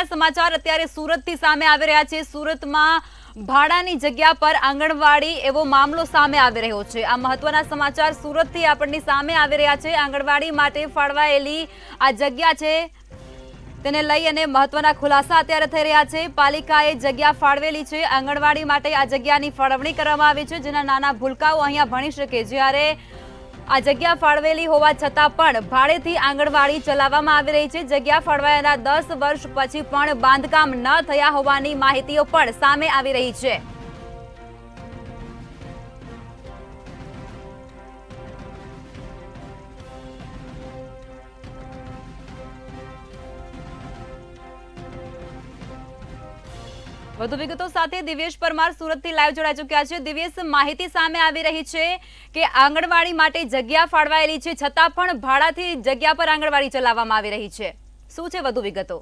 મહત્વના સમાચાર અત્યારે સુરતથી સામે આવી રહ્યા છે। સુરતમાં ભાડાની જગ્યા પર આંગણવાડી એવો મામલો સામે આવી રહ્યો છે। આ મહત્વના સમાચાર સુરતથી આપણને સામે આવી રહ્યા છે। આંગણવાડી માટે ફાળવાયેલી આ જગ્યા છે તેને લઈ અને મહત્વના ખુલાસા અત્યારે થઈ રહ્યા છે। પાલિકાએ જગ્યા ફાળવેલી છે। આંગણવાડી માટે આ જગ્યાની ફાળવણી કરવામાં આવી છે, જેના નાના ભૂલકાઓ અહીંયા ભણી શકે। જ્યારે આ જગ્યા ફાળવેલી હોવા છતાં પણ ભાડેથી આંગણવાડી ચલાવવામાં આવી રહી છે। જગ્યા ફાળવાયાના 10 વર્ષ પછી પણ બાંધકામ ન થયા હોવાની માહિતીઓ પણ સામે આવી રહી છે। વધુ વિગતો સાથે દિવ્યેશ પરમાર સુરતથી લાઈવ જોડાઈ ચૂક્યા છે। દિવ્યેશ, માહિતી સામે આવી રહી છે કે આંગણવાડી માટે જગ્યા ફાળવાયેલી છે, છતાં પણ ભાડાથી જગ્યા પર આંગણવાડી ચલાવવામાં આવી રહી છે। શું છે વધુ વિગતો?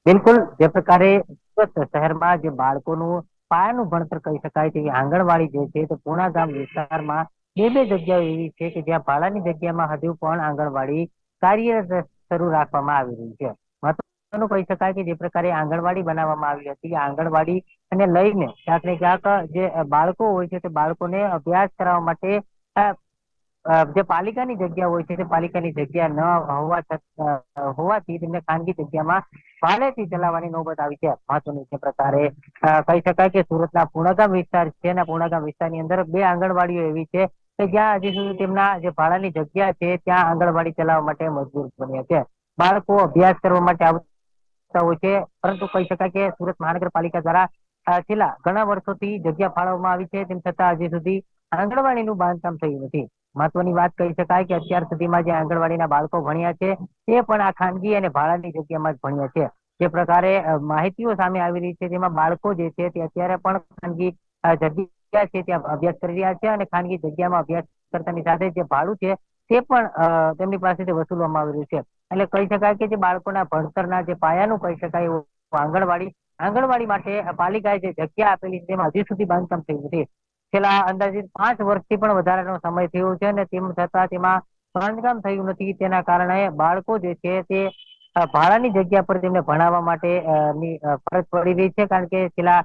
બિલકુલ, જે પ્રકારે સુરત શહેરમાં જે બાળકોનું પાયાનું ભણતર કહી શકાય તેવી આંગણવાડી જે છે તે પૂણા ગામ વિસ્તારમાં બે જગ્યાઓ એવી છે કે જ્યાં ભાડાની જગ્યામાં હજુ પણ આંગણવાડી કાર્યરત શરૂ રાખવામાં આવી રહી છે। મહત્વનું કહી શકાય કે જે પ્રકારે આંગણવાડી બનાવવામાં આવી હતી, આંગણવાડી અને લઈને ક્યાંક ને ક્યાંક જે બાળકો હોય છે તે બાળકોને અભ્યાસ કરાવવા માટે જે પાલિકાની જગ્યા હોય છે તે પાલિકાની જગ્યા ન હોવાથી તેમને ખાનગી જગ્યામાં ભાડેથી ચલાવવાની નોબત આવી છે। મહત્વનું જે પ્રકારે કહી શકાય કે સુરતના પૂણાગામ વિસ્તાર છે, પૂણાગામ વિસ્તારની અંદર બે આંગણવાડીઓ એવી છે કે જ્યાં હજી સુધી તેમના જે ભાડાની જગ્યા છે ત્યાં આંગણવાડી ચલાવવા માટે મજબૂર બન્યા છે। બાળકો અભ્યાસ કરવા માટે આવતા હોય છે, પરંતુ કહી શકાય કે સુરત મહાનગરપાલિકા દ્વારા છેલ્લા ઘણા વર્ષોથી જગ્યા ફાળવવામાં આવી છે, તેમ છતાં હજી સુધી આંગણવાડીનું બાંધકામ થયું નથી। મહત્વની વાત કહી શકાય કે અત્યાર સુધીમાં જે આંગણવાડીના બાળકો ભણ્યા છે તે પણ આ ખાનગી અને ભાડાની જગ્યામાં જ ભણ્યા છે। જે પ્રકારે માહિતીઓ સામે આવી રહી છે તેમાં બાળકો જે છે તે અત્યારે પણ ખાનગી જગ્યા છે ત્યાં અભ્યાસ કરી રહ્યા છે અને ખાનગી જગ્યામાં અભ્યાસ કરતાની સાથે જે ભાડું છે તે પણ તેમની પાસેથી વસૂલવામાં આવી રહ્યું છે। એટલે કહી શકાય કે જે બાળકોના ભણતરના જે પાયાનું કહી શકાય એવું આંગણવાડી માટે પાલિકાએ જે જગ્યા આપેલી છે તેમાં હજી સુધી બાંધકામ થયું નથી। છેલ્લા અંદાજિત 5 વર્ષથી પણ વધારાનો સમય થયો છે અને તેમ છતાં તેમાં બાંધકામ થયું નથી। તેના કારણે બાળકો જે છે તે ભાડાની જગ્યા પર તેમને ભણાવવા માટે ની ફરજ પડી રહી છે, કારણ કે છેલ્લા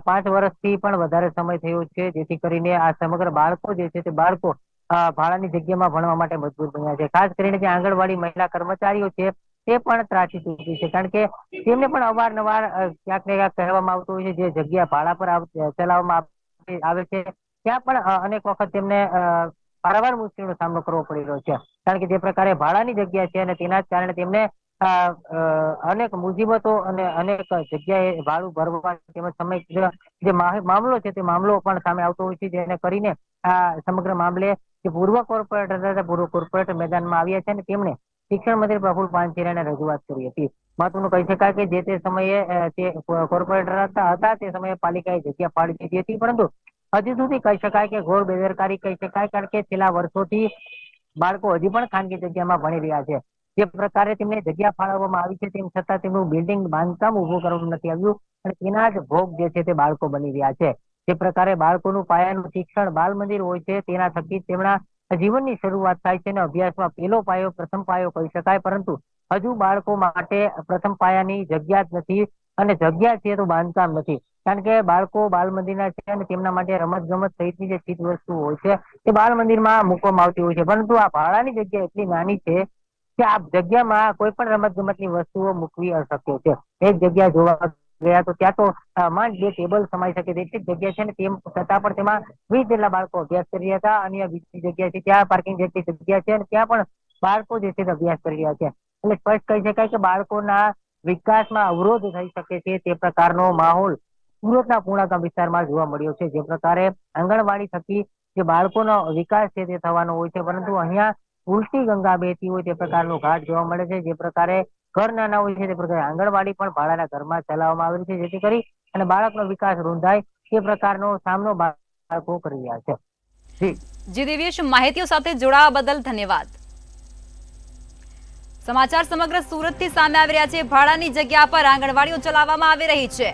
5 વર્ષથી પણ વધારે સમય થયો છે, જેથી કરીને આ સમગ્ર બાળકો જે છે તે બાળકો ભાડાની જગ્યામાં ભણવા માટે મજબૂર બન્યા છે। ખાસ કરીને જે આંગણવાડી મહિલા કર્મચારીઓ છે તે પણ ત્રાસી ચૂકી છે, કારણ કે તેમને પણ અવારનવાર ક્યાંક ને ક્યાંક કહેવામાં આવતું હોય છે જે જગ્યા ભાડા પર ચલાવવામાં આવે છે ત્યાં પણ અનેક વખત તેમને વારંવાર મુશ્કેલીનો સામનો કરવો પડી રહ્યો છે, કારણ કે જે પ્રકારે ભાડાની જગ્યા છે અને તેના જ કારણે તેમને અનેક મુસીબતો અને અનેક જગ્યાએ ભાડું ભરવા તેમજ સમય જે મામલો છે તે મામલો પણ સામે આવતો હોય છે, જેને કરીને આ સમગ્ર મામલે જે પૂર્વ કોર્પોરેટર હતા પૂર્વ કોર્પોરેટર મેદાનમાં આવ્યા છે અને તેમણે શિક્ષણ મંત્રી પ્રફુલ પાનછેરિયાને રજૂઆત કરી હતી। મહત્વનું કહી શકાય કે જે તે સમયે તે કોર્પોરેટર હતા તે સમયે પાલિકાએ જગ્યા ફાળવી દીધી હતી, પરંતુ હજી સુધી કહી શકાય કે ઘોર બેદરકારી કહી શકાય, કારણ કે છેલ્લા વર્ષોથી બાળકો હજી પણ ખાનગી જગ્યામાં ભણી રહ્યા છે। જે પ્રકારે તેમને જગ્યા ફાળવવામાં આવી છે તેમ છતાં તેમનું બિલ્ડિંગ બાંધકામ ઉભું કરવામાં નથી આવ્યું અને તેના જ ભોગ જે છે તે બાળકો બની રહ્યા છે। જે પ્રકારે બાળકોનું પાયાનું શિક્ષણ બાલ મંદિર હોય છે તેના થકી તેમના જીવનની શરૂઆત થાય છે અને અભ્યાસમાં પહેલો પાયો પ્રથમ પાયો કહી શકાય, પરંતુ હજુ બાળકો માટે પ્રથમ પાયાની જગ્યા જ નથી અને જગ્યા છે તો બાંધકામ નથી, કારણ કે બાળકો બાલ મંદિરના છે અને તેમના માટે રમત ગમત સહિતની જે ચીજ વસ્તુ હોય છે તે બાલ મંદિરમાં મૂકવામાં આવતી હોય છે, પરંતુ આ ભાડાની જગ્યા એટલી નાની છે કે આ જગ્યામાં કોઈ પણ રમત ગમતની વસ્તુઓ મૂકવી અશક્ય છે। એક જગ્યા જોવા ગયા તો ત્યાં તો માંડ 2 ટેબલ સમાઈ શકે તેટલી જગ્યા છે ને તેમ છતાં પણ તેમાં 20 જેટલા બાળકો અભ્યાસ કરી રહ્યા હતા અને બીજી જગ્યા છે ત્યાં પાર્કિંગ જેટલી જગ્યા છે અને ત્યાં પણ બાળકો જે છે અભ્યાસ કરી રહ્યા છે। એટલે સ્પષ્ટ કહી શકાય કે બાળકોના વિકાસમાં અવરોધ થઈ શકે છે તે પ્રકારનો માહોલ સુરતના પૂણાગામ વિસ્તારમાં જોવા મળ્યો છે। જે પ્રકારે આંગણવાડી થકી જે બાળકોનો વિકાસ છે તે થવાનો હોય છે, પરંતુ અહીંયા ઉલટી ગંગા બેતી હોય તે પ્રકારનો ઘાટ જોવા મળે છે। જે પ્રકારે ઘર નાના હોય છે તે પ્રકારે આંગણવાડી પણ ભાડાના ઘરમાં ચલાવવામાં આવે છે, જેથી કરી અને બાળકનો વિકાસ રૂંધાય તે પ્રકારનો સામનો બાળકો કરી રહ્યા છે। જી દિવ્યેશ, માહિતીઓ સાથે જોડાવા બદલ ધન્યવાદ। સમાચાર સમગ્ર સુરતથી સામે આવી રહ્યા છે। ભાડાની જગ્યા પર આંગણવાડીઓ ચલાવવામાં આવી રહી છે।